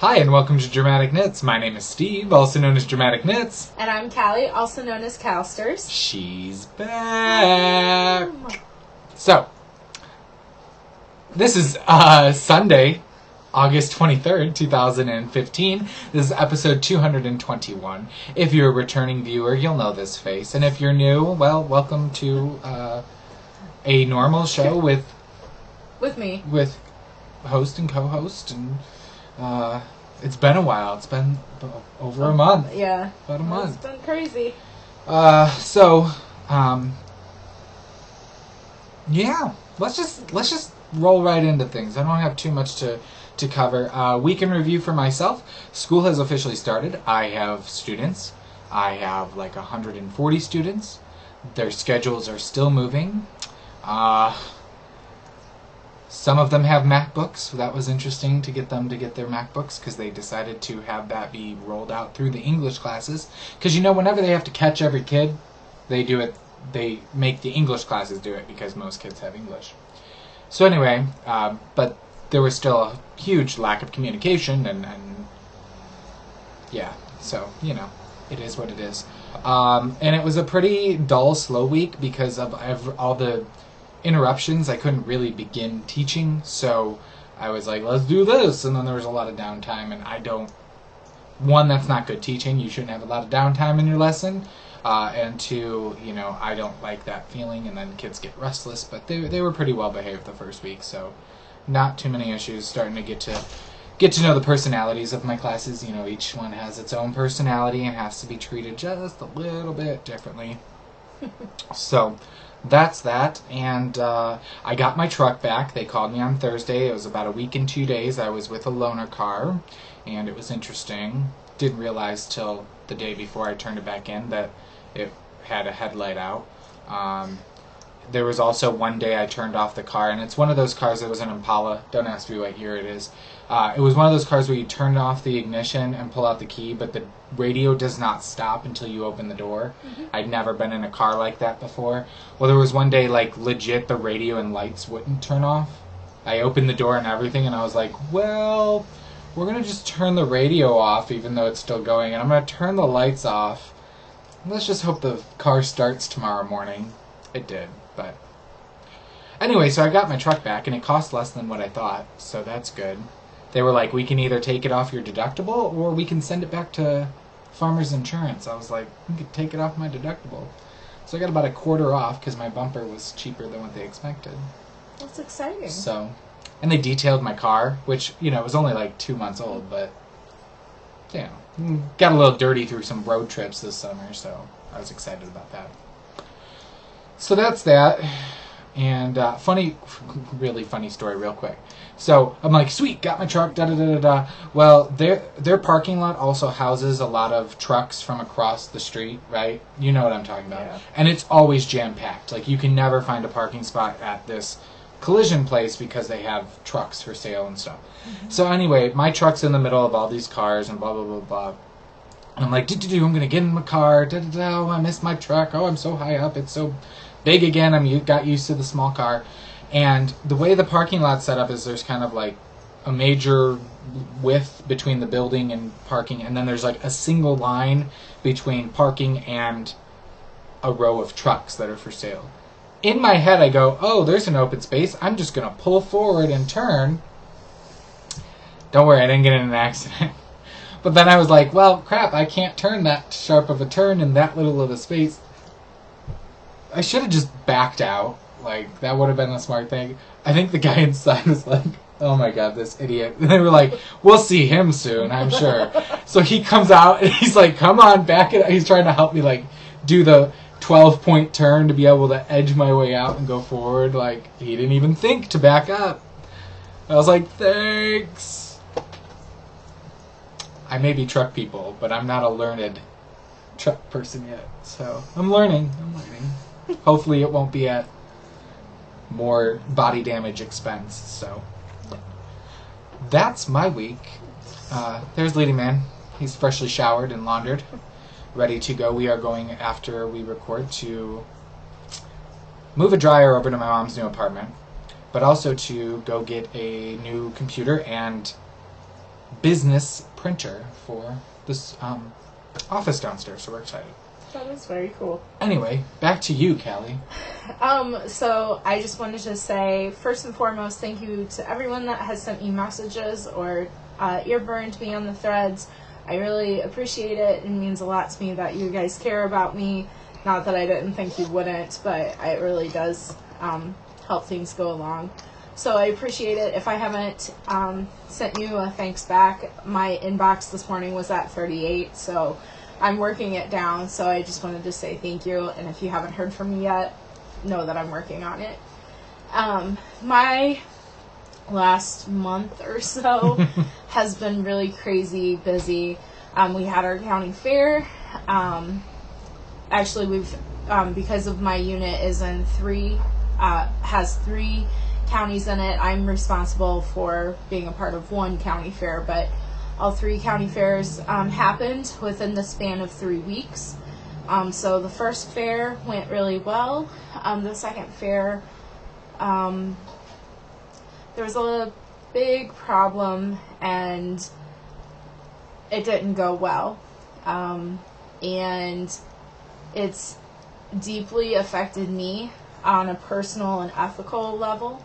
Hi, and welcome to Dramatic Knits. My name is Steve, also known as Dramatic Knits. And I'm Callie, also known as Calsters. She's back. So, this is Sunday, August 23rd, 2015. This is episode 221. If you're a returning viewer, you'll know this face. And if you're new, well, welcome to a normal show with me. With host and co-host. And it's been a while. It's been over a month. Yeah. About a month. It's been crazy. Yeah. Let's just roll right into things. I don't have too much to cover. Week in review for myself. School has officially started. I have students. I have like 140 students. Their schedules are still moving. Some of them have MacBooks, so that was interesting to get them to get their MacBooks because they decided to have that be rolled out through the English classes. Because, whenever they have to catch every kid, they make the English classes do it because most kids have English. So anyway, but there was still a huge lack of communication and yeah, so, it is what it is. And it was a pretty dull, slow week because of all the interruptions. I couldn't really begin teaching, so I was like, let's do this, and then there was a lot of downtime, and that's not good teaching. You shouldn't have a lot of downtime in your lesson, and two, I don't like that feeling, and then kids get restless, but they were pretty well behaved the first week, so not too many issues. Starting to get to know the personalities of my classes. Each one has its own personality and has to be treated just a little bit differently. So that's that, and I got my truck back. They called me on Thursday. It was about a week and 2 days. I was with a loaner car, and it was interesting. Didn't realize till the day before I turned it back in that it had a headlight out. There was also one day I turned off the car, and it's one of those cars that was an Impala. Don't ask me what year it is. It was one of those cars where you turn off the ignition and pull out the key, but the radio does not stop until you open the door. Mm-hmm. I'd never been in a car like that before. Well, there was one day, legit, the radio and lights wouldn't turn off. I opened the door and everything, and I was like, well, we're going to just turn the radio off even though it's still going, and I'm going to turn the lights off. Let's just hope the car starts tomorrow morning. It did, but anyway, so I got my truck back, and it cost less than what I thought, so that's good. They were like, we can either take it off your deductible, or we can send it back to Farmers Insurance. I was like, we could take it off my deductible. So I got about a quarter off, because my bumper was cheaper than what they expected. That's exciting. So, and they detailed my car, which, it was only 2 months old, but, got a little dirty through some road trips this summer, so I was excited about that. So that's that. And really funny story real quick. So I'm like, sweet, got my truck, da-da-da-da-da. Well, their parking lot also houses a lot of trucks from across the street, right? You know what I'm talking about. Yeah. And it's always jam-packed. You can never find a parking spot at this collision place because they have trucks for sale and stuff. Mm-hmm. So anyway, my truck's in the middle of all these cars and blah, blah, blah, blah. And I'm like, I'm going to get in my car, da-da-da, oh, I missed my truck, oh, I'm so high up, it's so big again, got used to the small car. And the way the parking lot's set up is there's kind of a major width between the building and parking, and then there's a single line between parking and a row of trucks that are for sale. In my head I go, oh, there's an open space, I'm just going to pull forward and turn. Don't worry, I didn't get in an accident. But then I was like, well, crap, I can't turn that sharp of a turn in that little of a space. I should have just backed out. That would have been a smart thing. I think the guy inside was like, oh my god, this idiot. And they were like, we'll see him soon, I'm sure. So he comes out and he's like, come on, back it up. He's trying to help me do the 12-point turn to be able to edge my way out and go forward. He didn't even think to back up. I was like, thanks. I may be truck people, but I'm not a learned truck person yet. So I'm learning. Hopefully it won't be at more body damage expense. So that's my week. There's Leading Man. He's freshly showered and laundered, ready to go. We are going, after we record, to move a dryer over to my mom's new apartment, but also to go get a new computer and business printer for this office downstairs. So we're excited. That is very cool. Anyway, back to you, Callie. So I just wanted to say, first and foremost, thank you to everyone that has sent me messages or ear-burned me on the threads. I really appreciate it. It means a lot to me that you guys care about me. Not that I didn't think you wouldn't, but it really does help things go along. So I appreciate it. If I haven't sent you a thanks back, my inbox this morning was at 38, so I'm working it down. So I just wanted to say thank you. And if you haven't heard from me yet, know that I'm working on it. My last month or so has been really crazy busy. We had our county fair. Actually, we've because of my unit is in has three counties in it. I'm responsible for being a part of one county fair, but all three county fairs happened within the span of 3 weeks. So the first fair went really well. The second fair, there was a big problem and it didn't go well. And it's deeply affected me on a personal and ethical level.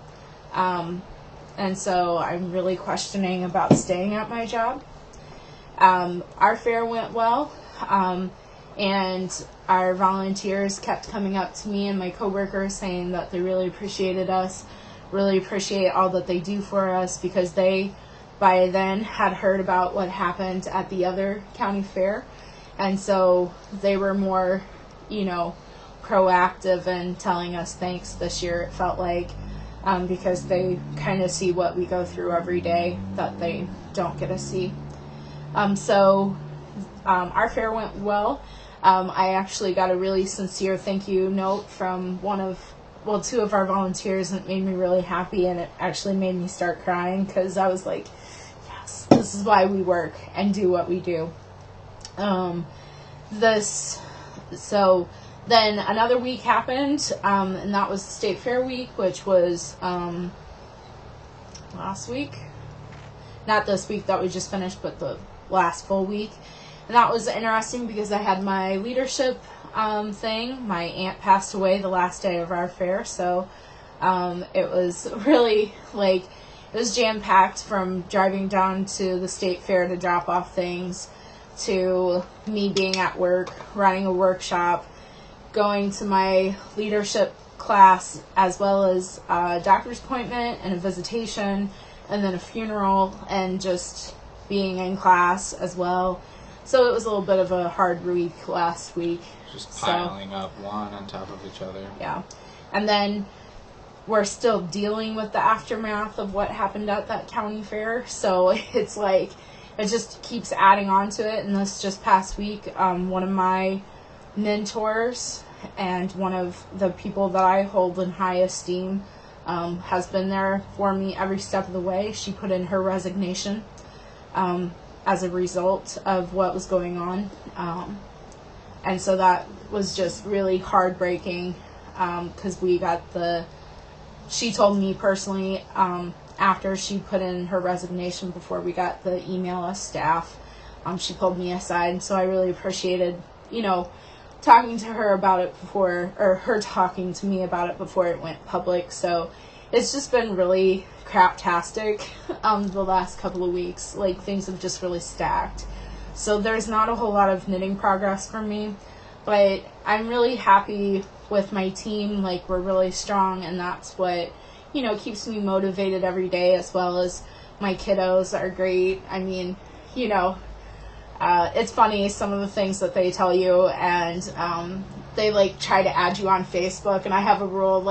And so I'm really questioning about staying at my job. Our fair went well, and our volunteers kept coming up to me and my coworkers saying that they really appreciated us, really appreciate all that they do for us, because they, by then, had heard about what happened at the other county fair. And so they were more, proactive in telling us thanks this year, it felt like. Because they kind of see what we go through every day that they don't get to see. So our fair went well. I actually got a really sincere thank you note from two of our volunteers, and it made me really happy, and it actually made me start crying because I was like, yes, this is why we work and do what we do. Then another week happened, and that was State Fair week, which was last week. Not this week that we just finished, but the last full week. And that was interesting because I had my leadership thing. My aunt passed away the last day of our fair, so it was really, it was jam-packed from driving down to the State Fair to drop off things, to me being at work, running a workshop, going to my leadership class, as well as a doctor's appointment and a visitation, and then a funeral, and just being in class as well. So it was a little bit of a hard week last week. Just piling up one on top of each other. Yeah. And then we're still dealing with the aftermath of what happened at that county fair. So it's like, it just keeps adding on to it. And this just past week, one of my mentors and one of the people that I hold in high esteem has been there for me every step of the way. She put in her resignation as a result of what was going on. And so that was just really heartbreaking because she told me personally after she put in her resignation, before we got the email as staff, she pulled me aside. And so I really appreciated, talking to her about it before, or her talking to me about it before it went public. So it's just been really craptastic the last couple of weeks. Things have just really stacked. So there's not a whole lot of knitting progress for me, but I'm really happy with my team. We're really strong, and that's what, keeps me motivated every day, as well as my kiddos are great. I mean, it's funny, some of the things that they tell you, and they try to add you on Facebook, and I have a rule,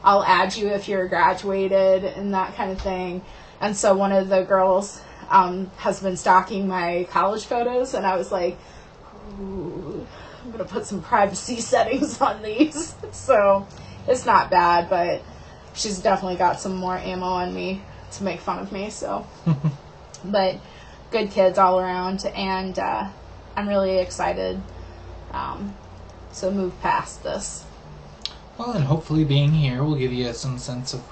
I'll add you if you're graduated and that kind of thing. And so one of the girls has been stalking my college photos, and I was like, ooh, I'm going to put some privacy settings on these. So it's not bad, but she's definitely got some more ammo on me to make fun of me. So, but good kids all around, and I'm really excited to move past this. Well, and hopefully being here will give you some sense of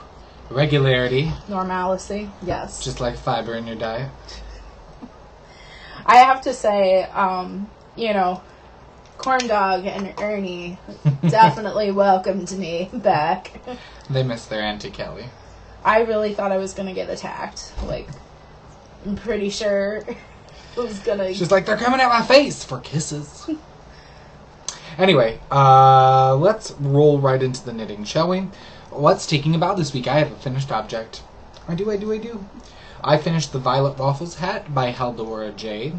regularity. Normalcy, yes. Just like fiber in your diet. I have to say, you know, Corn Dog and Ernie definitely welcomed me back. They miss their Auntie Kelly. I really thought I was going to get attacked. Like, I'm pretty sure it was going to... She's like, they're coming at my face for kisses. Anyway, let's roll right into the knitting, shall we? What's taking about this week? I have a finished object. I do. I finished the Violet Waffles hat by Heldora J.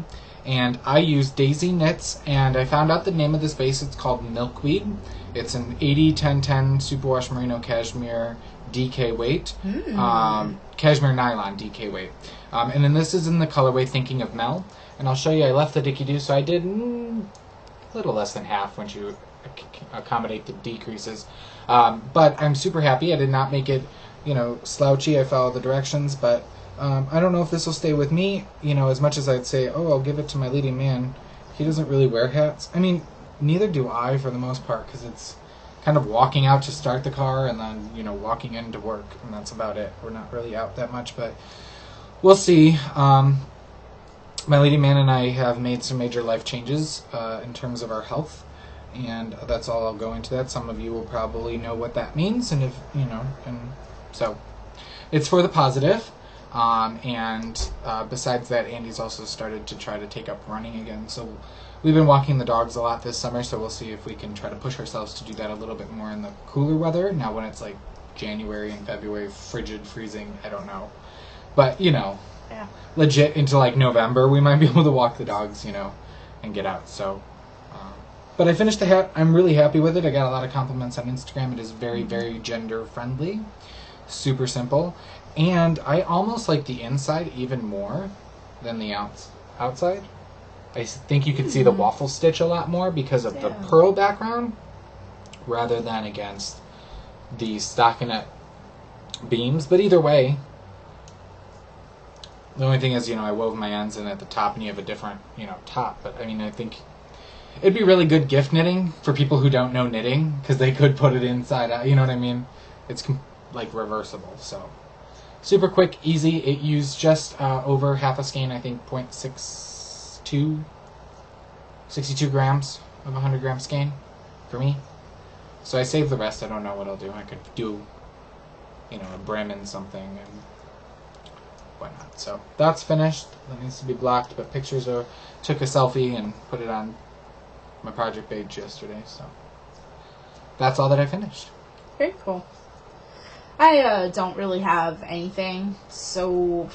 And I used Daisy Knits, and I found out the name of this base. It's called Milkweed. It's an 80-10-10 superwash merino cashmere DK weight. Cashmere nylon DK weight. And then this is in the colorway Thinking of Mel. And I'll show you, I left the Dicky-Doo, so I did a little less than half once you accommodate the decreases. But I'm super happy. I did not make it, slouchy. I followed the directions, but I don't know if this will stay with me. As much as I'd say, I'll give it to my leading man, he doesn't really wear hats. I mean, neither do I for the most part, because it's kind of walking out to start the car and then, walking into work, and that's about it. We're not really out that much, but we'll see. My leading man and I have made some major life changes in terms of our health, and that's all. I'll go into that. Some of you will probably know what that means, and so it's for the positive. And besides that, Andy's also started to try to take up running again. So we've been walking the dogs a lot this summer, so we'll see if we can try to push ourselves to do that a little bit more in the cooler weather. Now when it's like January and February, frigid, freezing, I don't know. But, yeah. Legit into like November, we might be able to walk the dogs, and get out. So, but I finished the hat. I'm really happy with it. I got a lot of compliments on Instagram. It is very, very gender friendly. Super simple. And I almost like the inside even more than the outside. I think you could see the waffle stitch a lot more because of the pearl background rather than against the stockinette beams. But either way, the only thing is, I wove my ends in at the top and you have a different, top. But I mean, I think it'd be really good gift knitting for people who don't know knitting because they could put it inside out. You know what I mean? It's like reversible, so. Super quick, easy. It used just over half a skein, I think 62 grams of 100 gram skein for me. So I saved the rest. I don't know what I'll do. I could do, a brim and something, and whatnot. So that's finished. That needs to be blocked, but pictures took a selfie and put it on my project page yesterday. So that's all that I finished. Very cool. I don't really have anything, so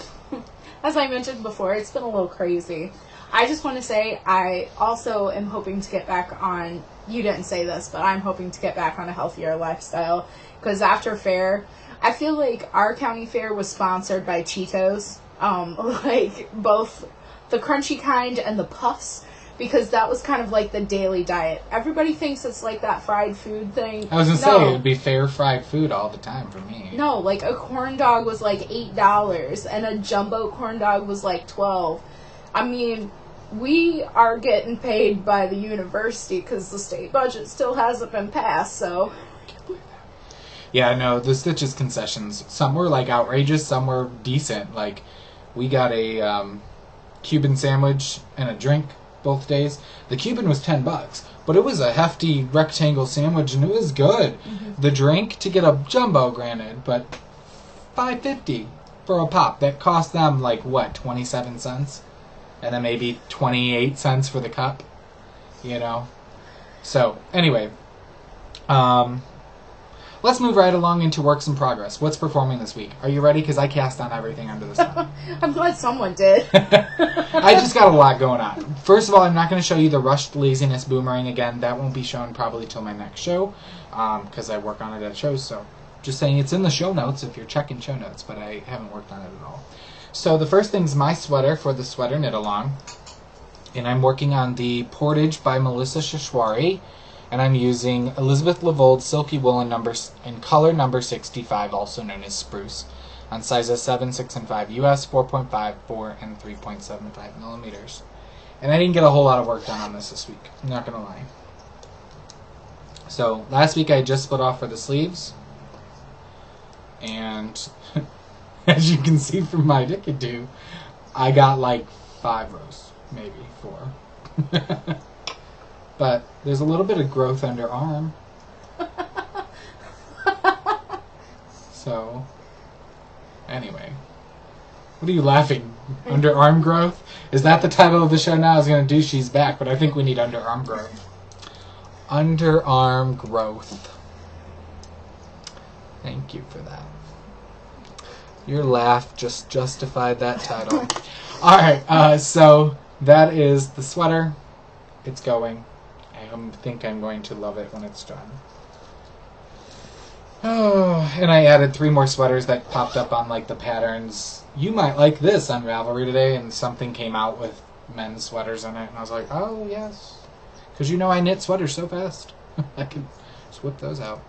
as I mentioned before, it's been a little crazy. I just want to say I also am hoping to get back on, you didn't say this, but I'm hoping to get back on a healthier lifestyle, because after fair, I feel like our county fair was sponsored by Cheetos, like both the crunchy kind and the puffs, because that was kind of like the daily diet. Everybody thinks it's like that fried food thing. I was going to say, it would be fair fried food all the time for me. No, like a corn dog was like $8, and a jumbo corn dog was like $12. I mean, we are getting paid by the university because the state budget still hasn't been passed, so. Yeah, no, the Stitches concessions, some were like outrageous, some were decent. Like, we got a Cuban sandwich and a drink both days. The Cuban was $10, but it was a hefty rectangle sandwich and it was good. Mm-hmm. The drink, to get a jumbo, granted, but $5.50 for a pop. That cost them like what, 27 cents, and then maybe 28 cents for the cup. So anyway, let's move right along into works in progress. What's performing this week? Are you ready? Because I cast on everything under the sun. I'm glad someone did. I just got a lot going on. First of all, I'm not going to show you the Rushed Laziness Boomerang again. That won't be shown probably till my next show, because I work on it at shows. So just saying, it's in the show notes if you're checking show notes, but I haven't worked on it at all. So the first thing's my sweater for the Sweater Knit Along, and I'm working on the Portage by Melissa Shashwari. And I'm using Elizabeth Lavold Silky Woolen in color number 65, also known as Spruce, on sizes 7, 6, and 5 US, 4.5, 4, and 3.75 millimeters. And I didn't get a whole lot of work done on this week, I'm not going to lie. So last week I just split off for the sleeves, and as you can see from my Dicky-Doo, I got like 5 rows. maybe 4. But there's a little bit of growth under arm. So, anyway. What are you laughing? Underarm growth? Is that the title of the show now? I was going to do She's Back, but I think we need underarm growth. Underarm growth. Thank you for that. Your laugh just justified that title. Alright, so that is the sweater. It's going. I think I'm going to love it when it's done. Oh, and I added 3 more sweaters that popped up on like the patterns. You might like this on Ravelry today, and something came out with men's sweaters in it, and I was like, oh yes, because you know I knit sweaters so fast. I can just whip those out.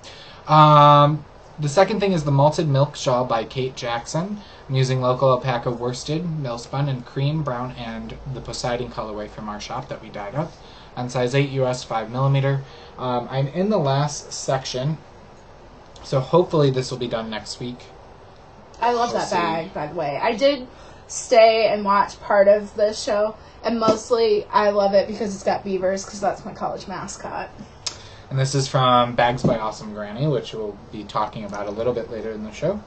The second thing is the Malted Milk Shawl by Kate Jackson. I'm using local alpaca worsted, millspun, and cream, brown, and the Poseidon colorway from our shop that we dyed up on size 8 US 5mm. I'm in the last section, so hopefully this will be done next week. I love that bag, by the way. I did stay and watch part of the show, and mostly I love it because it's got beavers, because that's my college mascot. And this is from Bags by Awesome Granny, which we'll be talking about a little bit later in the show.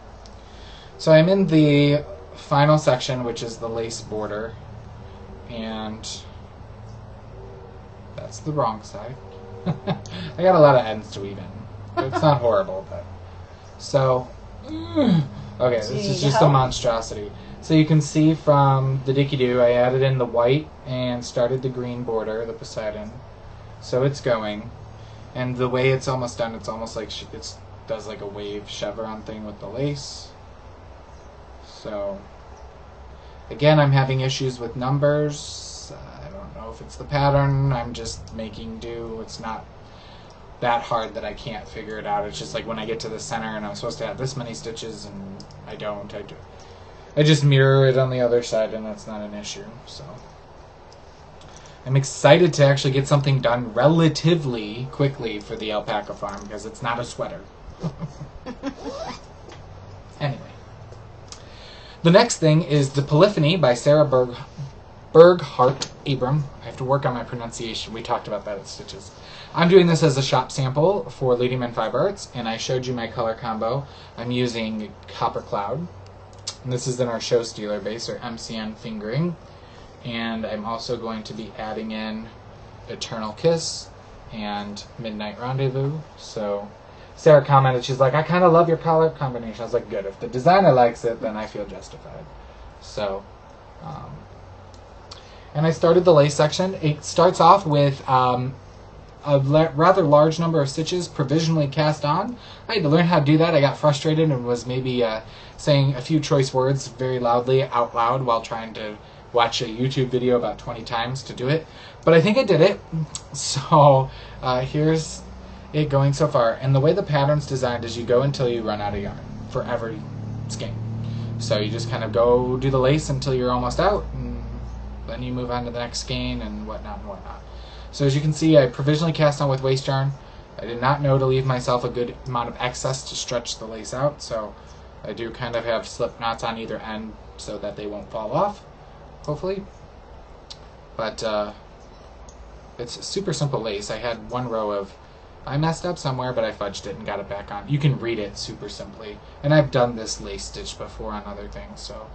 So I'm in the final section, which is the lace border, and that's the wrong side. I got a lot of ends to weave in. It's not horrible, but... So... Okay, this is just a monstrosity. So you can see from the Dicky Doo, I added in the white and started the green border, the Poseidon. So it's going. And the way it's almost done, it's almost like it does like a wave chevron thing with the lace. So, again, I'm having issues with numbers. I don't know if it's the pattern. I'm just making do. It's not that hard that I can't figure it out. It's just like when I get to the center and I'm supposed to have this many stitches and I don't. I just mirror it on the other side, and that's not an issue. So I'm excited to actually get something done relatively quickly for the alpaca farm because it's not a sweater. Anyway. The next thing is the Polyphony by Sarah Berghart Abram. I have to work on my pronunciation. We talked about that at Stitches. I'm doing this as a shop sample for Lady Men Fiber Arts, and I showed you my color combo. I'm using Copper Cloud, and this is in our Show Stealer base, or MCN fingering. And I'm also going to be adding in Eternal Kiss and Midnight Rendezvous. So Sarah commented, she's like, I kind of love your color combination. I was like, good. If the designer likes it, then I feel justified. So, and I started the lace section. It starts off with a rather large number of stitches provisionally cast on. I had to learn how to do that. I got frustrated and was maybe saying a few choice words very loudly out loud while trying to watch a YouTube video about 20 times to do it. But I think I did it. So here's it going so far. And the way the pattern's designed is you go until you run out of yarn for every skein. So you just kind of go do the lace until you're almost out, and then you move on to the next skein and whatnot and whatnot. So as you can see, I provisionally cast on with waste yarn. I did not know to leave myself a good amount of excess to stretch the lace out, so I do kind of have slip knots on either end so that they won't fall off, hopefully. But it's super simple lace. I had one row of, I messed up somewhere, but I fudged it and got it back on. You can read it super simply. And I've done this lace stitch before on other things, so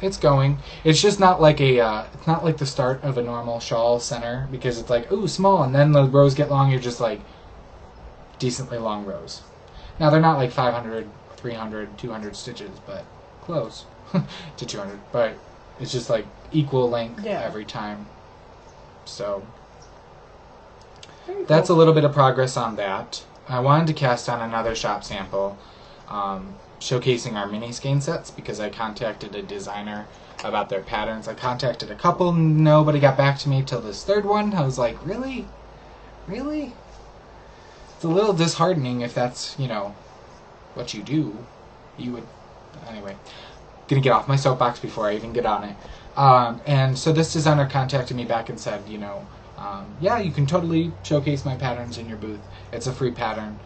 it's going. It's just not like it's not like the start of a normal shawl center, because it's like, ooh, small, and then the rows get long. You're just like decently long rows. Now they're not like 500, 300, 200 stitches, but close to 200. But it's just like equal length every time. So that's a little bit of progress on that. I wanted to cast on another shop sample, showcasing our mini skein sets, because I contacted a designer about their patterns. I contacted a couple, nobody got back to me till this third one. I was like, really? Really? It's a little disheartening if that's, what you do. You would... Anyway, gonna get off my soapbox before I even get on it. And so this designer contacted me back and said, yeah, you can totally showcase my patterns in your booth. It's a free pattern.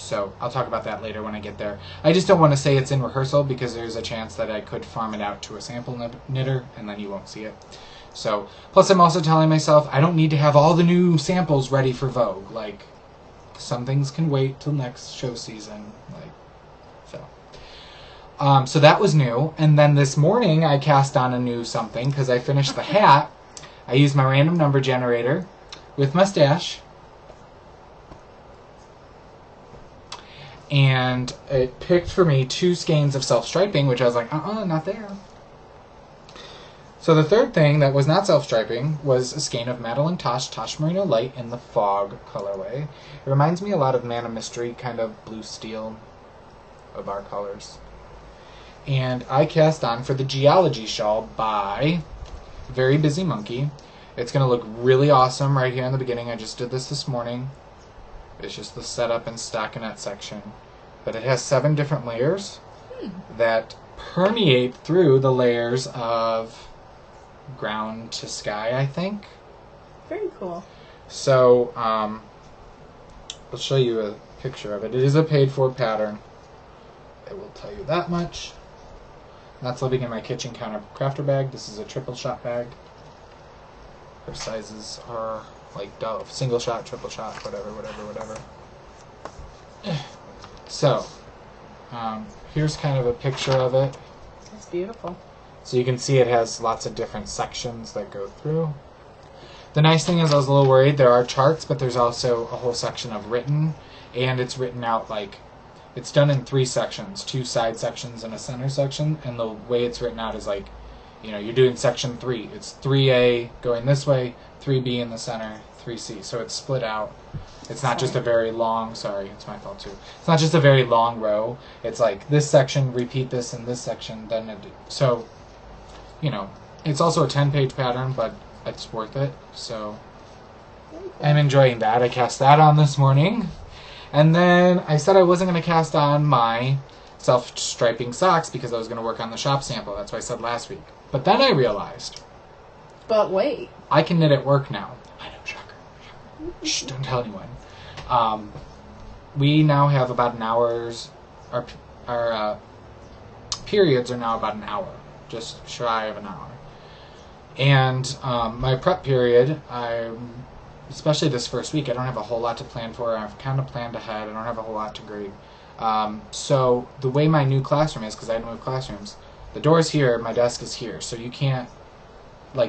So I'll talk about that later when I get there. I just don't want to say it's in rehearsal because there's a chance that I could farm it out to a sample knitter and then you won't see it. So, plus I'm also telling myself I don't need to have all the new samples ready for Vogue. Like, some things can wait till next show season. So that was new. And then this morning I cast on a new something because I finished the hat. I used my random number generator with Mustache. And it picked for me 2 skeins of self-striping, which I was like, not there. So the third thing that was not self-striping was a skein of Madeline Tosh Merino Light in the Fog colorway. It reminds me a lot of Man of Mystery, kind of blue steel of our colors. And I cast on for the Geology Shawl by Very Busy Monkey. It's going to look really awesome right here in the beginning. I just did this morning. It's just the setup and stockinette section. But it has 7 different layers that permeate through the layers of ground to sky, I think. Very cool. So, I'll show you a picture of it. It is a paid-for pattern. I will tell you that much. That's living in my kitchen counter crafter bag. This is a triple shot bag. Her sizes are like single shot, triple shot, whatever. So, here's kind of a picture of it. It's beautiful. So you can see it has lots of different sections that go through. The nice thing is I was a little worried. There are charts, but there's also a whole section of written, and it's written out like, it's done in 3 sections, 2 side sections and a center section, and the way it's written out is like, you're doing section 3. It's 3A going this way, 3B in the center, 3C. So it's split out. It's not just a very long, it's my fault too. It's not just a very long row. It's like this section, repeat this in this section, then so, it's also a 10-page pattern, but it's worth it. So I'm enjoying that. I cast that on this morning. And then I said I wasn't going to cast on my self-striping socks because I was going to work on the shop sample. That's what I said last week. But then I realized. But wait. I can knit at work now. I know, shocker. Shh, don't tell anyone. We now have about an hour's. Our periods are now about an hour. Just shy of an hour. And my prep period, especially this first week, I don't have a whole lot to plan for. I've kind of planned ahead. I don't have a whole lot to grade. So the way my new classroom is, because I moved classrooms, the door's here, my desk is here. So you can't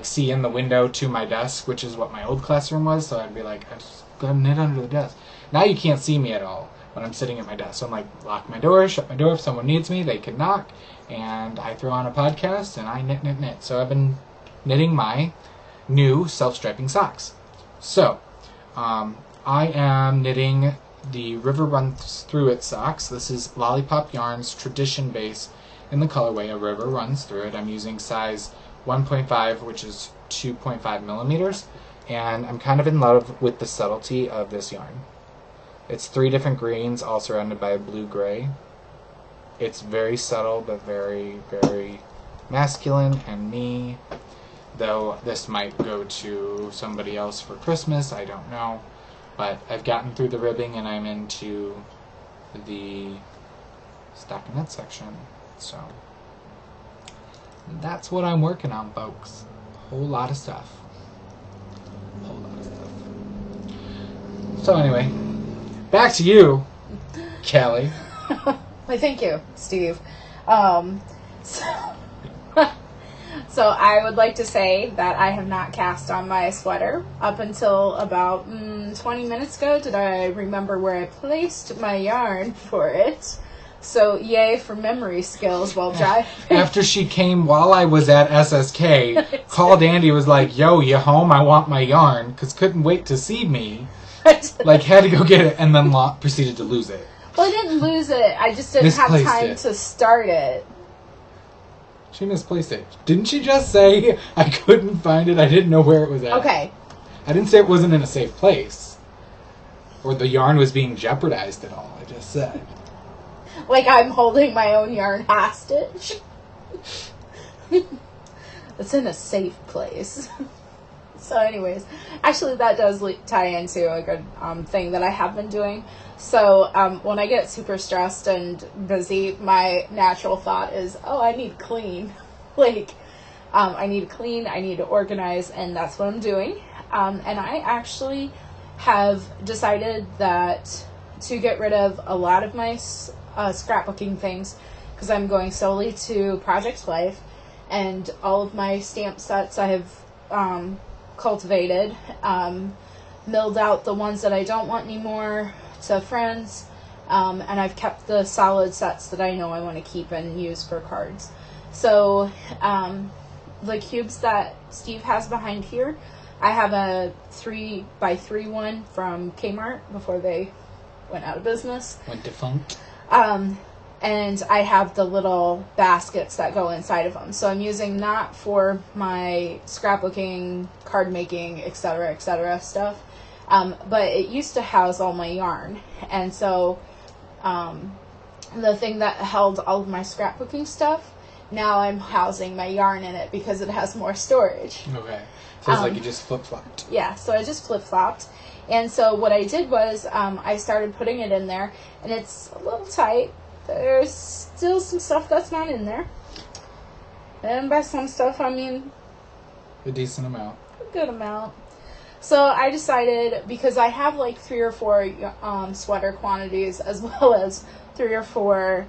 see in the window to my desk, which is what my old classroom was. So I'd be like, I just gotta knit under the desk. Now you can't see me at all when I'm sitting at my desk. So I'm like, lock my door, shut my door. If someone needs me, they can knock. And I throw on a podcast and I knit. So I've been knitting my new self-striping socks. So, I am knitting the River Runs Through It socks. This is Lollipop Yarn's Tradition Base in the colorway A River Runs Through It. I'm using size 1.5, which is 2.5 millimeters, and I'm kind of in love with the subtlety of this yarn. It's 3 different greens, all surrounded by a blue-gray. It's very subtle, but very, very masculine and me. Though this might go to somebody else for Christmas, I don't know. But I've gotten through the ribbing and I'm into the stockinette section. So that's what I'm working on, folks. A whole lot of stuff. So anyway, back to you, Callie. Well, thank you, Steve. So I would like to say that I have not cast on my sweater up until about 20 minutes ago. Did I remember where I placed my yarn for it? So yay for memory skills while driving. After she came while I was at SSK, called Andy, was like, yo, you home? I want my yarn, because couldn't wait to see me. Had to go get it, and then proceeded to lose it. Well, I didn't lose it. I just didn't have time to start it. She misplaced it. Didn't she just say, I couldn't find it, I didn't know where it was at? Okay. I didn't say it wasn't in a safe place. Or the yarn was being jeopardized at all. I just said. Like I'm holding my own yarn hostage. It's in a safe place. So anyways, actually that does tie into a good thing that I have been doing. So when I get super stressed and busy, my natural thought is, oh, I need to clean. I need to clean, I need to organize, and that's what I'm doing. And I actually have decided that to get rid of a lot of my scrapbooking things, because I'm going solely to Project Life, and all of my stamp sets I have cultivated, milled out the ones that I don't want anymore to friends, and I've kept the solid sets that I know I want to keep and use for cards. So the cubes that Steve has behind here, I have a 3x3 one from Kmart before they went out of business. Went defunct. And I have the little baskets that go inside of them. So I'm using that for my scrapbooking, card making, etc., stuff. But it used to house all my yarn. And so the thing that held all of my scrapbooking stuff, now I'm housing my yarn in it because it has more storage. Okay. So it's like you just flip-flopped. Yeah, so I just flip-flopped. And so what I did was I started putting it in there, and it's a little tight. There's still some stuff that's not in there. And by some stuff, I mean A decent amount. a good amount. So I decided, because I have like 3 or 4 sweater quantities, as well as 3 or 4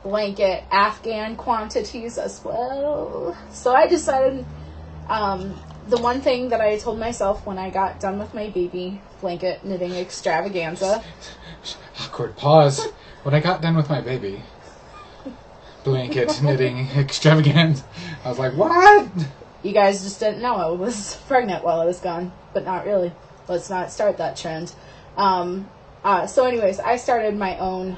blanket Afghan quantities as well. So I decided the one thing that I told myself when I got done with my baby blanket knitting extravaganza. Awkward pause. When I got done with my baby blanket knitting extravaganza, I was like, what? You guys just didn't know I was pregnant while I was gone, but not really. Let's not start that trend. So anyways, I started my own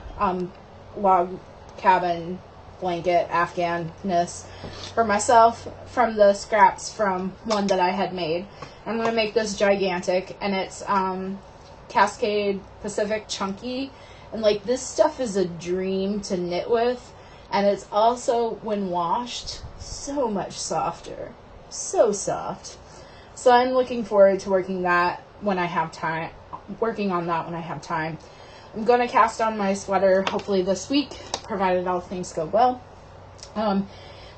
log cabin blanket Afghan-ness for myself from the scraps from one that I had made. I'm going to make this gigantic, and it's Cascade Pacific Chunky, and like this stuff is a dream to knit with, and it's also, when washed, so much softer. So soft. So I'm looking forward to working on that when I have time. I'm going to cast on my sweater hopefully this week, provided all things go well.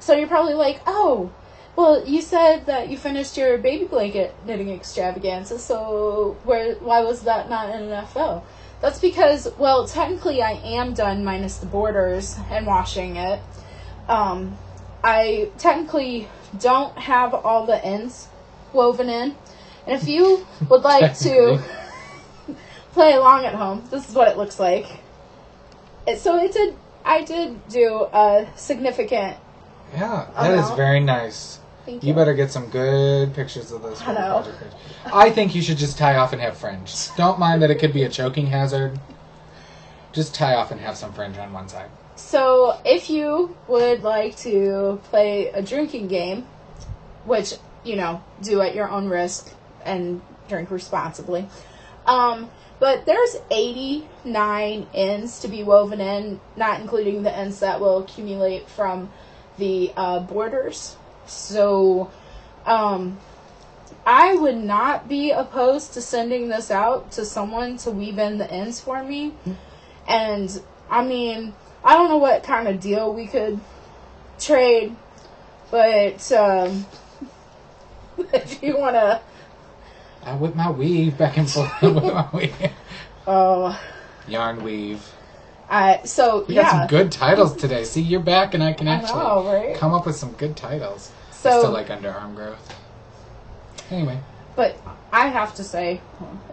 So you're probably like, oh, well, you said that you finished your baby blanket knitting extravaganza, so why was that not in an FO? That's because, well, technically I am done minus the borders and washing it. I technically don't have all the ends woven in. And if you would like to play along at home, this is what it looks like. I did do a significant Yeah, that is very nice. Thank You better get some good pictures of this for I the know. project page. I think you should just tie off and have fringe. Don't mind that it could be a choking hazard. Just tie off and have some fringe on one side. So, if you would like to play a drinking game, which, do at your own risk and drink responsibly, but there's 89 ends to be woven in, not including the ends that will accumulate from the borders. So, I would not be opposed to sending this out to someone to weave in the ends for me. And, I mean, I don't know what kind of deal we could trade, but if you want to... I whip my weave back and forth with my weave. Oh. Yarn weave. So, We got some good titles today. See, you're back and I can actually right? come up with some good titles. So, I still like underarm growth. Anyway. But I have to say,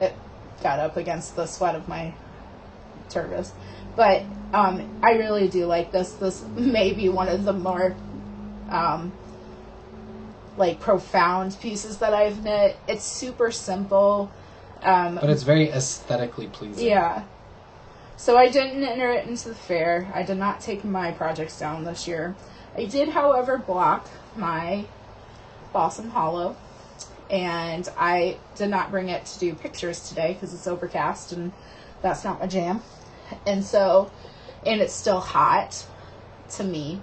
it got up against the sweat of my turvis. But I really do like this. This may be one of the more profound pieces that I've knit. It's super simple. But it's very aesthetically pleasing. Yeah. So I didn't enter it into the fair. I did not take my projects down this year. I did, however, block my Balsam Hollow. And I did not bring it to do pictures today because it's overcast and that's not my jam. And it's still hot to me.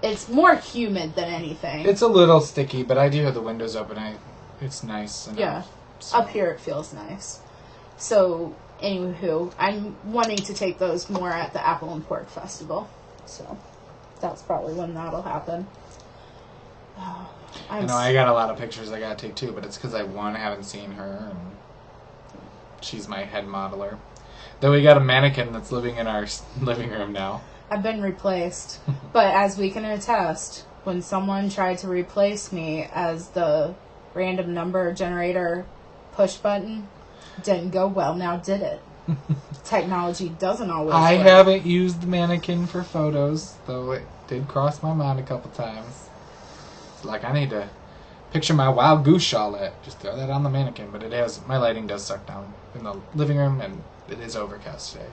It's more humid than anything. It's a little sticky, but I do have the windows open. it's nice enough. Yeah. So. Up here it feels nice. So, anywho, I'm wanting to take those more at the Apple and Pork Festival. So, that's probably when that'll happen. Oh, I know I got a lot of pictures I gotta take too, but it's because I haven't seen her, and she's my head modeler. Though we got a mannequin that's living in our living room now. I've been replaced. But as we can attest, when someone tried to replace me as the random number generator push button, didn't go well. Now did it? Technology doesn't always I work. haven't used the mannequin for photos, though it did cross my mind a couple times. It's like, I need to picture my wild goose shawlette. Just throw that on the mannequin. But my lighting does suck down in the living room, and it is overcast today.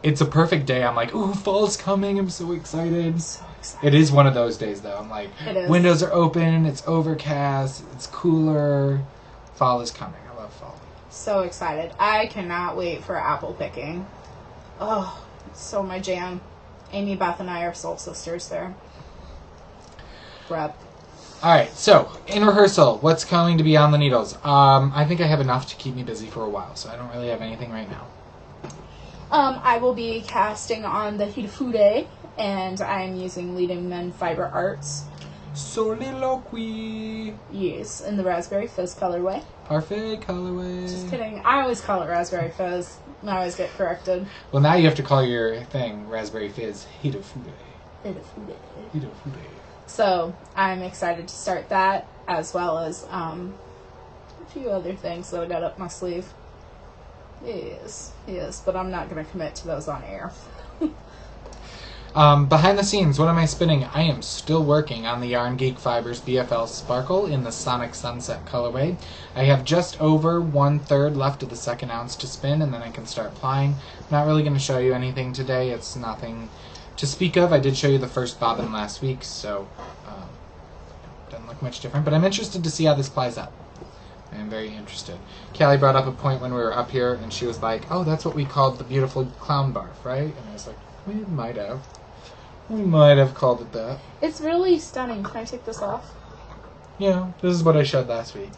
It's a perfect day. I'm like, ooh, fall's coming. I'm so excited. So excited. It is one of those days, though. I'm like, It is. windows are open, it's overcast, it's cooler. Fall is coming. I love fall. So excited. I cannot wait for apple picking. Oh, it's so my jam. Amy, Beth, and I are soul sisters there. Rep. Alright, so, in rehearsal, what's going to be on the needles? I think I have enough to keep me busy for a while, so I don't really have anything right now. I will be casting on the Hirafude, and I am using Leading Men Fiber Arts. Soliloquy. Yes, in the Raspberry Fizz colorway. Parfait colorway. Just kidding. I always call it Raspberry Fizz. And I always get corrected. Well, now you have to call your thing Raspberry Fizz Hirafude. Hirafude. Hirafude. So, I'm excited to start that, as well as a few other things that I got up my sleeve. Yes, but I'm not going to commit to those on air. Behind the scenes, what am I spinning? I am still working on the Yarn Geek Fibers BFL Sparkle in the Sonic Sunset colorway. I have just over 1/3 left of the 2nd ounce to spin, and then I can start plying. I'm not really going to show you anything today. It's nothing to speak of. I did show you the first bobbin last week, so doesn't look much different. But I'm interested to see how this plies up. I'm very interested. Callie brought up a point when we were up here, and she was like, oh, that's what we called the beautiful clown barf, right? And I was like, we might have. We might have called it that. It's really stunning. Can I take this off? Yeah, this is what I showed last week.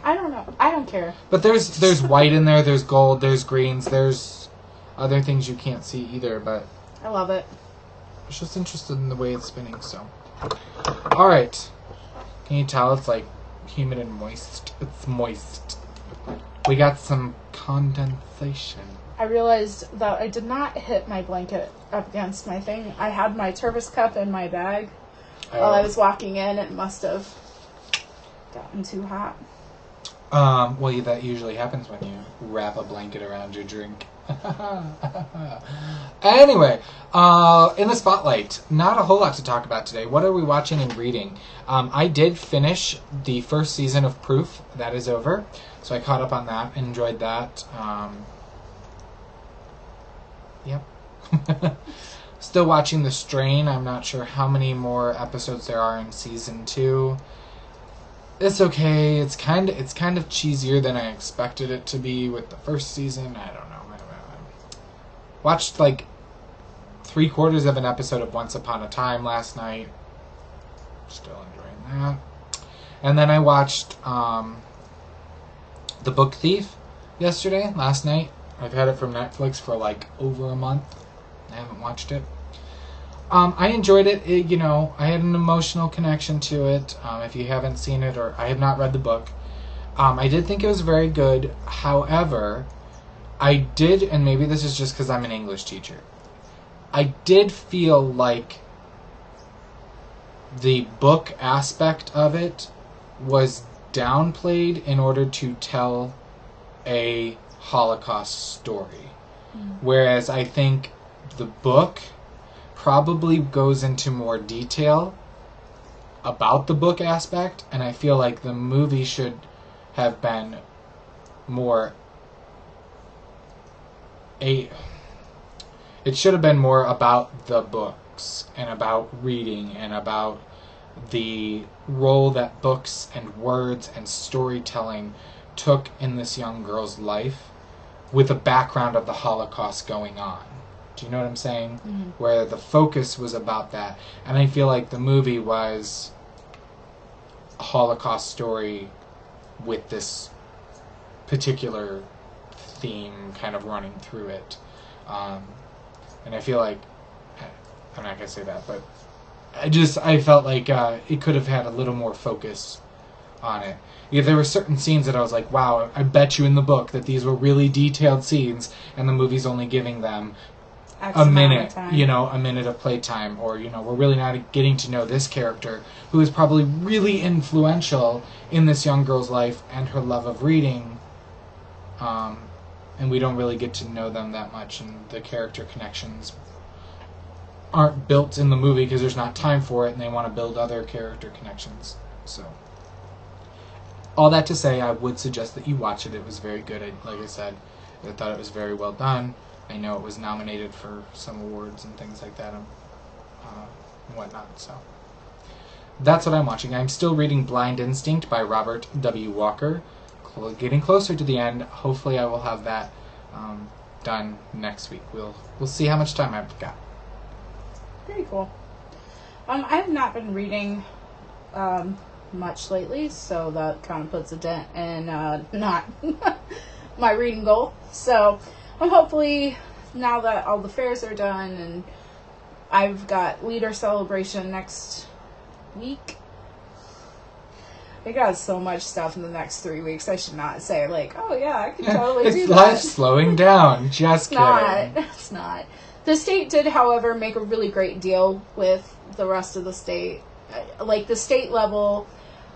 I don't know. I don't care. But there's white in there, there's gold, there's greens, there's other things you can't see either, but I love it. I was just interested in the way it's spinning, so. Alright. Can you tell it's like humid and moist? It's moist. We got some condensation. I realized that I did not hit my blanket up against my thing. I had my Tervis cup in my bag while I was walking in. It must have gotten too hot. Well, that usually happens when you wrap a blanket around your drink. Anyway, in the spotlight, not a whole lot to talk about today. What are we watching and reading? I did finish the 1st season of Proof. That is over. So I caught up on that, enjoyed that. Yep. Still watching The Strain. I'm not sure how many more episodes there are in season 2. It's okay. It's kind of cheesier than I expected it to be with the 1st season. I don't know. Watched like 3/4 of an episode of Once Upon a Time last night. Still enjoying that. And then I watched The Book Thief last night. I've had it from Netflix for like over a month. I haven't watched it. I enjoyed it. I had an emotional connection to it. If you haven't seen it, or I have not read the book, I did think it was very good. However, I did, and maybe this is just because I'm an English teacher, I did feel like the book aspect of it was downplayed in order to tell a Holocaust story. Whereas I think the book probably goes into more detail about the book aspect, and I feel like the movie should have been more it should have been more about the books and about reading and about the role that books and words and storytelling took in this young girl's life with a background of the Holocaust going on. Do you know what I'm saying? Mm-hmm. Where the focus was about that. And I feel like the movie was a Holocaust story with this particular theme kind of running through it. And I feel like, I'm not going to say that, but I felt like it could have had a little more focus on it. Yeah, there were certain scenes that I was like, wow, I bet you in the book that these were really detailed scenes, and the movie's only giving them X a amount minute, of time. a minute of playtime, or, we're really not getting to know this character, who is probably really influential in this young girl's life and her love of reading, and we don't really get to know them that much, and the character connections aren't built in the movie because there's not time for it, and they want to build other character connections. So, all that to say, I would suggest that you watch it. It was very good. Like I said, I thought it was very well done. I know it was nominated for some awards and things like that, and whatnot. So, that's what I'm watching. I'm still reading Blind Instinct by Robert W. Walker. Getting closer to the end. Hopefully, I will have that done next week. We'll see how much time I've got. Very cool. I have not been reading much lately, so that kind of puts a dent in not my reading goal. So hopefully, now that all the fairs are done and I've got Leader Celebration next week. I got so much stuff in the next 3 weeks. I should not say, like, oh yeah, I can totally do It's that. life slowing down. Just kidding. It's not. The state did, however, make a really great deal with the rest of the state. Like, the state level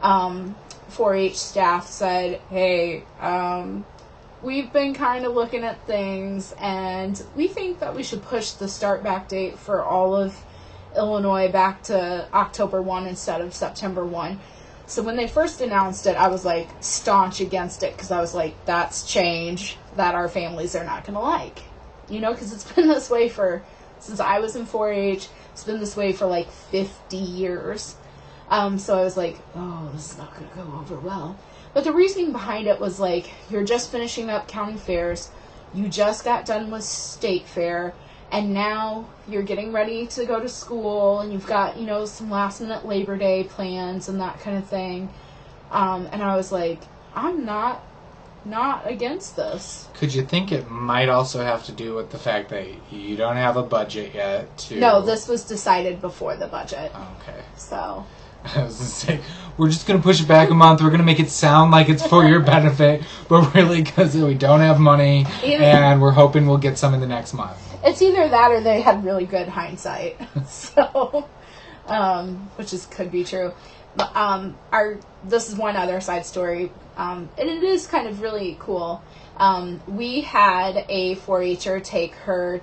4-H staff said, hey, we've been kind of looking at things, and we think that we should push the start back date for all of Illinois back to October 1 instead of September 1. So when they first announced it, I was, like, staunch against it, because I was like, that's change that our families are not going to like. Because it's been this way since I was in 4-H. It's been this way for like 50 years. So I was like, oh, this is not going to go over well. But the reasoning behind it was like, you're just finishing up county fairs. You just got done with state fair. And now you're getting ready to go to school. And you've got, some last minute Labor Day plans and that kind of thing. And I was like, I'm not against this. Could you think it might also have to do with the fact that you don't have a budget yet to... No, this was decided before the budget. Okay. So... I was going to say, we're just going to push it back a month. We're going to make it sound like it's for your benefit, but really because we don't have money, and we're hoping we'll get some in the next month. It's either that or they had really good hindsight. So, which could be true. But, this is one other side story. And it is kind of really cool. We had a 4-H'er take her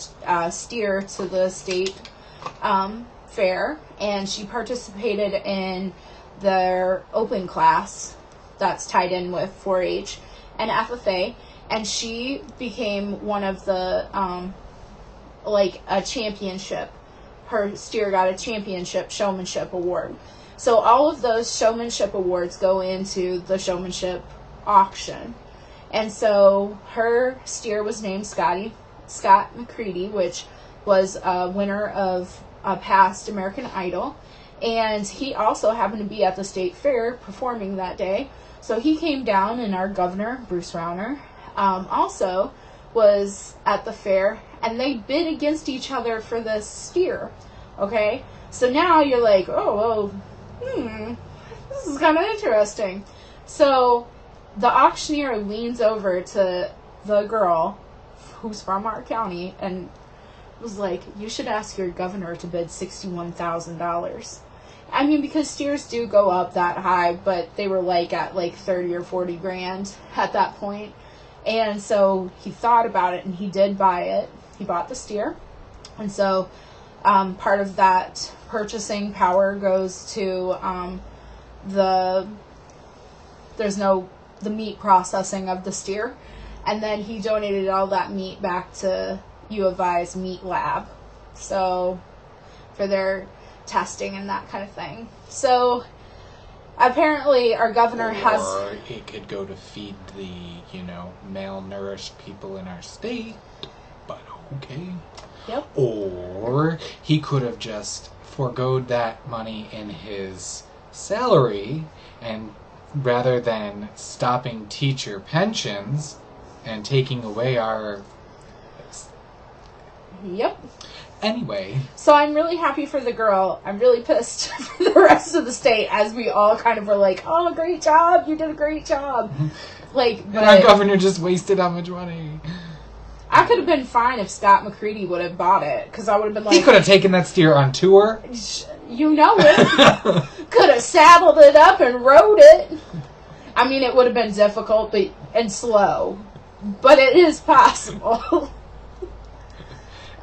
steer to the state fair, and she participated in their open class that's tied in with 4-H and FFA, and she became one of the, a championship. Her steer got a championship showmanship award. So all of those showmanship awards go into the showmanship auction. And so her steer was named Scott McCready, which was a winner of a past American Idol. And he also happened to be at the state fair performing that day. So he came down, and our governor, Bruce Rauner, also was at the fair. And they bid against each other for this steer. Okay? So now you're like, oh, well... this is kind of interesting. So the auctioneer leans over to the girl who's from our county and was like, you should ask your governor to bid $61,000. I mean, because steers do go up that high, but they were at 30 or 40 grand at that point. And so he thought about it, and he did buy it. He bought the steer. And so part of that purchasing power goes to the meat processing of the steer, and then he donated all that meat back to U of I's meat lab, so for their testing and that kind of thing. So apparently our governor has... Or it could go to feed the, malnourished people in our state, but okay. Yep. Or he could have just foregoed that money in his salary and rather than stopping teacher pensions and taking away our... Yep. Anyway. So I'm really happy for the girl. I'm really pissed for the rest of the state, as we all kind of were like, oh, great job. You did a great job. Like, but our governor just wasted how much money. I could have been fine if Scott McCready would have bought it, because I would have been like... He could have taken that steer on tour. You know it. Could have saddled it up and rode it. I mean, it would have been difficult and slow, but it is possible.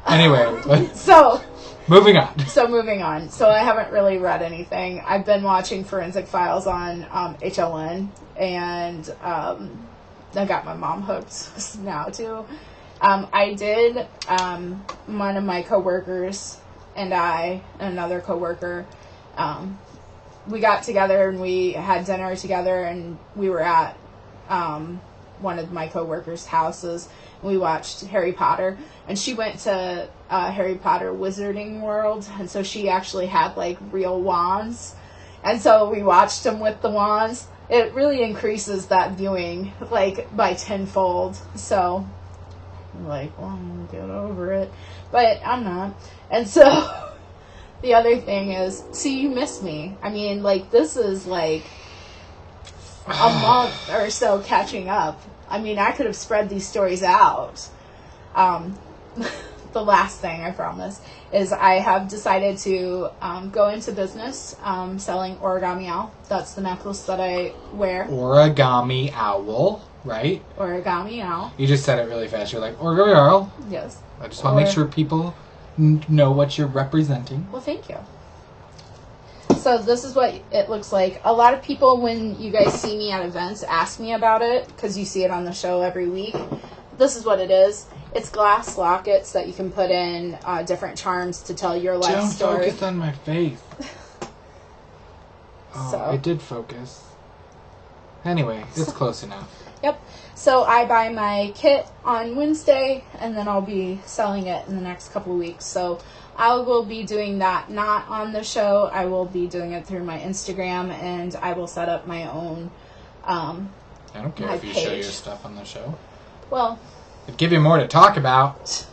Anyway. So... Moving on. So I haven't really read anything. I've been watching Forensic Files on HLN, and I got my mom hooked now, too. I did, one of my coworkers and another coworker, we got together and we had dinner together, and we were at one of my coworkers' houses. We watched Harry Potter, and she went to Harry Potter Wizarding World, and so she actually had like real wands, and so we watched them with the wands. It really increases that viewing like by tenfold. So I'm like, well, I'm gonna get over it, but I'm not. And so the other thing is, see, you missed me. I mean, like, this is like a month or so catching up. I mean, I could have spread these stories out. The last thing, I promise, is I have decided to go into business selling Origami Owl. That's the necklace that I wear. Origami Owl, right? Origami Owl. You just said it really fast. You're like, Origami Owl? Yes. I just want to make sure people know what you're representing. Well, thank you. So this is what it looks like. A lot of people, when you guys see me at events, ask me about it, because you see it on the show every week. This is what it is. It's glass lockets that you can put in different charms to tell your life story. Don't focus on my face. Oh, So. it did focus. Anyway, it's close enough. Yep. So I buy my kit on Wednesday, and then I'll be selling it in the next couple of weeks. So I will be doing that not on the show. I will be doing it through my Instagram, and I will set up my own I don't care my if you show page. your stuff on the show. Well, It'd give you more to talk about.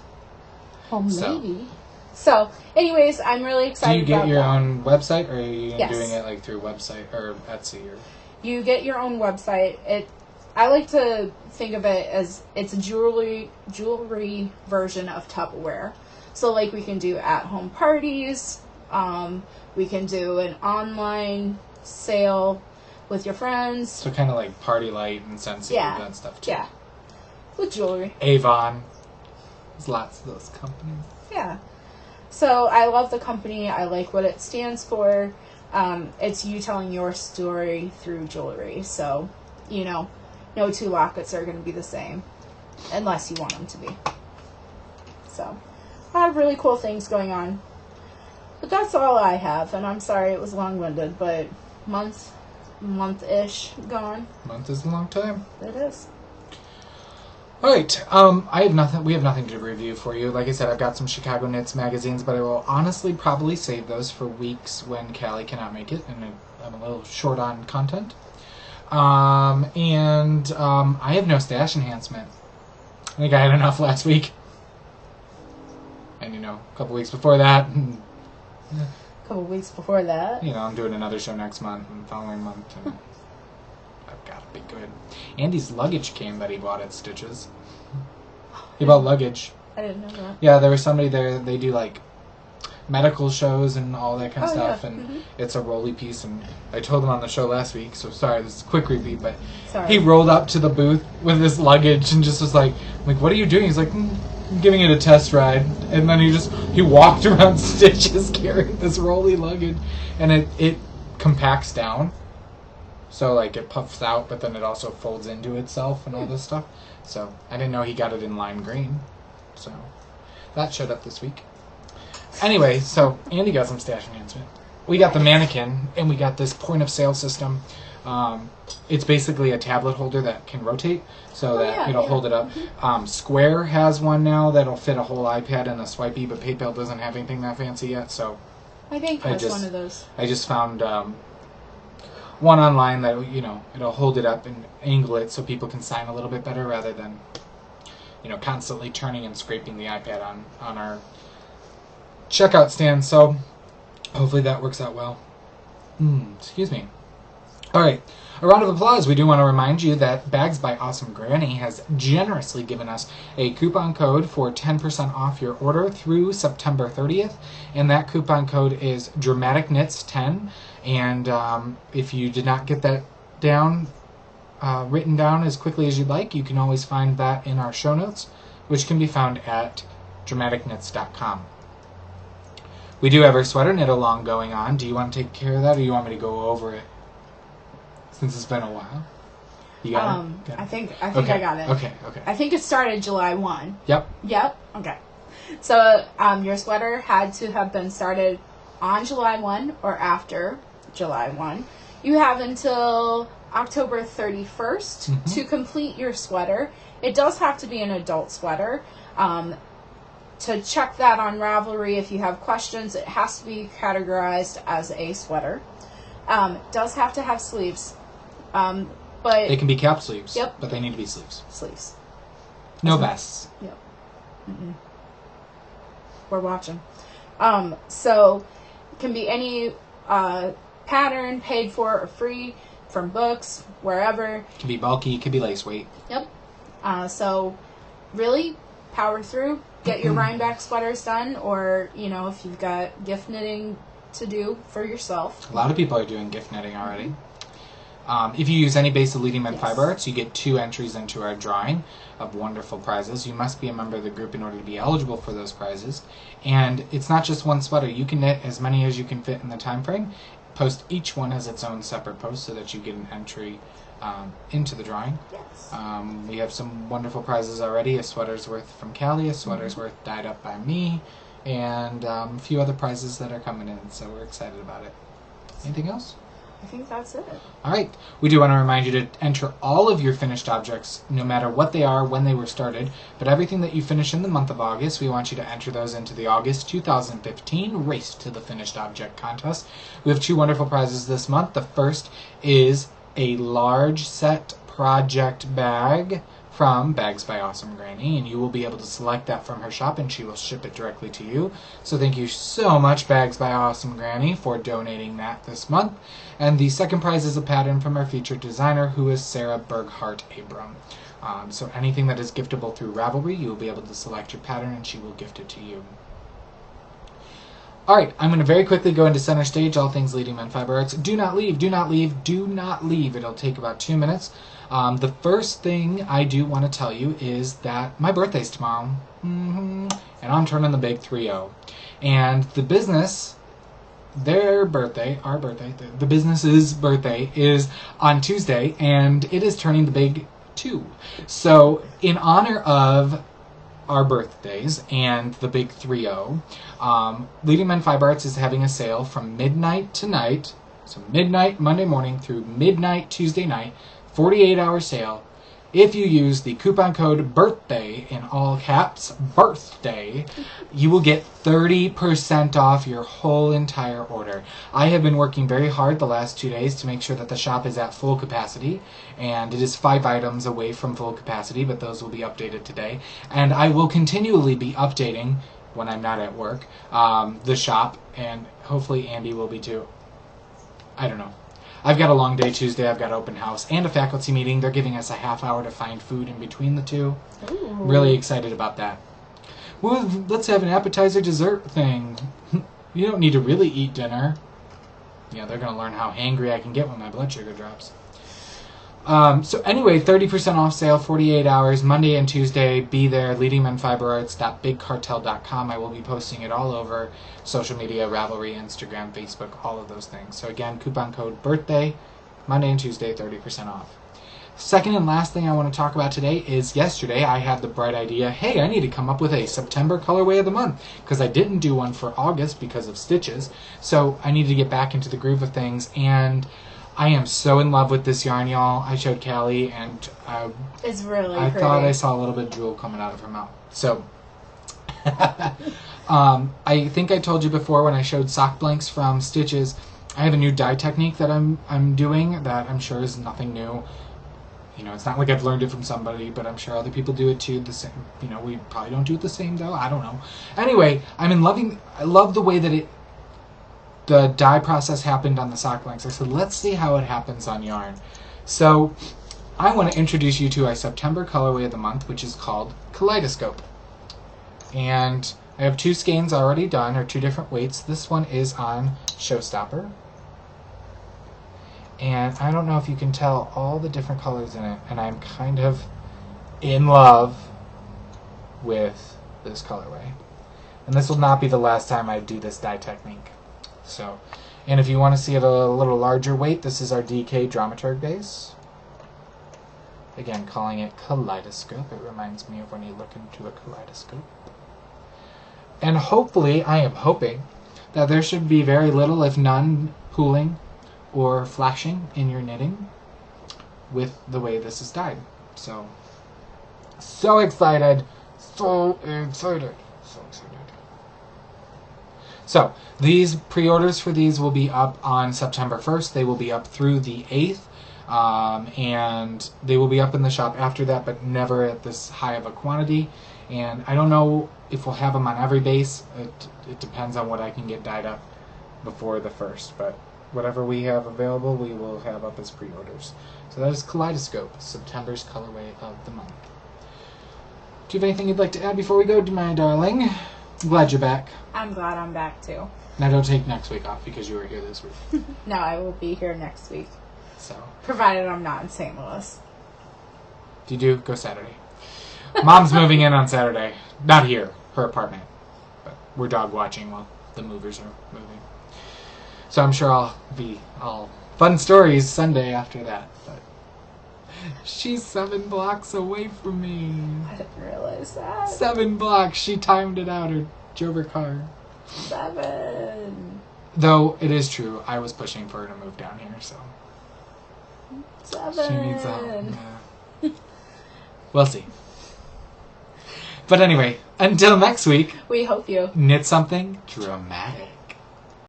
maybe. So, anyways, I'm really Do excited you get about your that. own website, or are you Yes. doing it like through website or Etsy? Or... You get your own website. I like to think of it as it's a jewelry version of Tupperware. So, like, we can do at-home parties. We can do an online sale with your friends. So kind of like Party Light and Scentsy and that stuff too. Yeah. With jewelry. Avon. There's lots of those companies. Yeah. So I love the company. I like what it stands for. It's you telling your story through jewelry. So, no two lockets are going to be the same. Unless you want them to be. So, I have really cool things going on. But that's all I have. And I'm sorry it was long-winded, but month-ish gone. Month is a long time. It is. All right. I have nothing. We have nothing to review for you. Like I said, I've got some Chicago Knits magazines, but I will honestly probably save those for weeks when Callie cannot make it, and I'm a little short on content. I have no stash enhancement. I think I had enough last week, and a couple weeks before that. A couple weeks before that. I'm doing another show next month and the following month. And I've got to be good. Andy's luggage came that he bought at Stitches. He bought luggage. I didn't know that. Yeah, there was somebody there. They do like medical shows and all that kind of stuff, yeah. and it's a rolly piece. And I told him on the show last week, so sorry, this is a quick repeat, but Sorry. he rolled up to the booth with his luggage and just was like, what are you doing? He's like, I'm giving it a test ride. And then he walked around Stitches carrying this rolly luggage, and it compacts down. So, like, it puffs out, but then it also folds into itself and all this stuff. So, I didn't know he got it in lime green. So, that showed up this week. Anyway, so, Andy got some stash enhancement. We got the mannequin, and we got this point-of-sale system. It's basically a tablet holder that can rotate, so it'll hold it up. Square has one now that'll fit a whole iPad and a Swipey, but PayPal doesn't have anything that fancy yet, so... I think has one of those. I just found... one online that, it'll hold it up and angle it so people can sign a little bit better rather than, constantly turning and scraping the iPad on our checkout stand. So hopefully that works out well. Excuse me. All right. A round of applause. We do want to remind you that Bags by Awesome Granny has generously given us a coupon code for 10% off your order through September 30th. And that coupon code is DramaticKnits10. And if you did not get that written down as quickly as you'd like, you can always find that in our show notes, which can be found at DramaticKnits.com. We do have our sweater knit along going on. Do you want to take care of that, or do you want me to go over it? Since it's been a while. You got it? Got it? I think Okay. I got it. Okay. I think it started July 1. Yep. Okay. So your sweater had to have been started on July 1 or after July 1. You have until October 31st to complete your sweater. It does have to be an adult sweater. To check that on Ravelry, if you have questions, it has to be categorized as a sweater. It does have to have sleeves. But They can be cap sleeves. Yep. But they need to be sleeves. Sleeves. No vests. Yep. We're watching. So it can be any pattern, paid for or free, from books, wherever. It can be bulky. It can be lace weight. Yep. So really power through. Get your Rhinebeck sweaters done, or if you've got gift knitting to do for yourself. A lot of people are doing gift knitting already. If you use any base of Leading Men Fiber Arts, you get 2 entries into our drawing of wonderful prizes. You must be a member of the group in order to be eligible for those prizes. And it's not just one sweater. You can knit as many as you can fit in the time frame. Post each one as its own separate post so that you get an entry into the drawing. Yes. We have some wonderful prizes already. A sweater's worth from Callie, a sweater's worth dyed up by me, and a few other prizes that are coming in, so we're excited about it. Anything else? I think that's it. All right. We do want to remind you to enter all of your finished objects, no matter what they are, when they were started, but everything that you finish in the month of August, we want you to enter those into the August 2015 Race to the Finished Object contest. We have 2 wonderful prizes this month. The first is a large set project bag from Bags by Awesome Granny, and you will be able to select that from her shop, and she will ship it directly to you. So thank you so much, Bags by Awesome Granny, for donating that this month. And the second prize is a pattern from our featured designer, who is Sarah Berghart Abram. So anything that is giftable through Ravelry, you will be able to select your pattern, and she will gift it to you. All right, I'm going to very quickly go into center stage, all things Leading Men Fiber Arts. Do not leave, do not leave, do not leave. It'll take about 2 minutes. The first thing I do want to tell you is that my birthday's tomorrow. And I'm turning the big 3-0. And the business, their birthday, our birthday, the business's birthday is on Tuesday, and it is turning the big 2. So in honor of our birthdays and the big 3-0, Leading Men Fiber Arts is having a sale from midnight tonight, so midnight Monday morning through midnight Tuesday night, 48-hour sale. If you use the coupon code BIRTHDAY, in all caps, BIRTHDAY, you will get 30% off your whole entire order. I have been working very hard the last 2 days to make sure that the shop is at full capacity, and it is 5 items away from full capacity, but those will be updated today. And I will continually be updating, when I'm not at work, the shop, and hopefully Andy will be too. I don't know. I've got a long day Tuesday, I've got open house, and a faculty meeting. They're giving us a half hour to find food in between the two. Ooh. Really excited about that. Well, let's have an appetizer dessert thing. You don't need to really eat dinner. Yeah, they're going to learn how hangry I can get when my blood sugar drops. So anyway, 30% off sale, 48 hours, Monday and Tuesday. Be there, leadingmenfiberarts.bigcartel.com. I will be posting it all over social media, Ravelry, Instagram, Facebook, all of those things. So again, coupon code BIRTHDAY, Monday and Tuesday, 30% off. Second and last thing I want to talk about today is yesterday I had the bright idea, hey, I need to come up with a September colorway of the month, because I didn't do one for August because of stitches. So I needed to get back into the groove of things, and I am so in love with this yarn, y'all. I showed Callie, and It's really I pretty. thought I saw a little bit of drool coming out of her mouth. So, I think I told you before when I showed sock blanks from Stitches, I have a new dye technique that I'm doing that I'm sure is nothing new. You know, it's not like I've learned it from somebody, but I'm sure other people do it too. The same. You know, we probably don't do it the same though. I don't know. Anyway, I love the way that the dye process happened on the sock blanks. I said, let's see how it happens on yarn. So I want to introduce you to a September colorway of the month, which is called Kaleidoscope. And I have 2 skeins already done, or 2 different weights. This one is on Showstopper. And I don't know if you can tell all the different colors in it, and I'm kind of in love with this colorway. And this will not be the last time I do this dye technique. So, and if you want to see it a little larger weight, this is our DK Dramaturg base. Again, calling it Kaleidoscope. It reminds me of when you look into a kaleidoscope. And hopefully, I am hoping, that there should be very little, if none, pooling or flashing in your knitting with the way this is dyed. So excited. So excited. So, these pre-orders for these will be up on September 1st. They will be up through the 8th. And they will be up in the shop after that, but never at this high of a quantity. And I don't know if we'll have them on every base. It depends on what I can get dyed up before the 1st. But whatever we have available, we will have up as pre-orders. So that is Kaleidoscope, September's colorway of the month. Do you have anything you'd like to add before we go, my darling? I'm glad you're back. I'm glad I'm back too. Now don't take next week off because you were here this week. No, I will be here next week. So, provided I'm not in St. Louis. If you do, go Saturday. Mom's moving in on Saturday. Not here, her apartment. But we're dog watching while the movers are moving. So I'm sure I'll be all fun stories Sunday after that. But she's 7 blocks away from me. I didn't realize that. 7 blocks. She timed it out or drove her car. 7. Though it is true, I was pushing for her to move down here, so 7. she needs help. Yeah. We'll see. But anyway, until next week, we hope you knit something dramatic.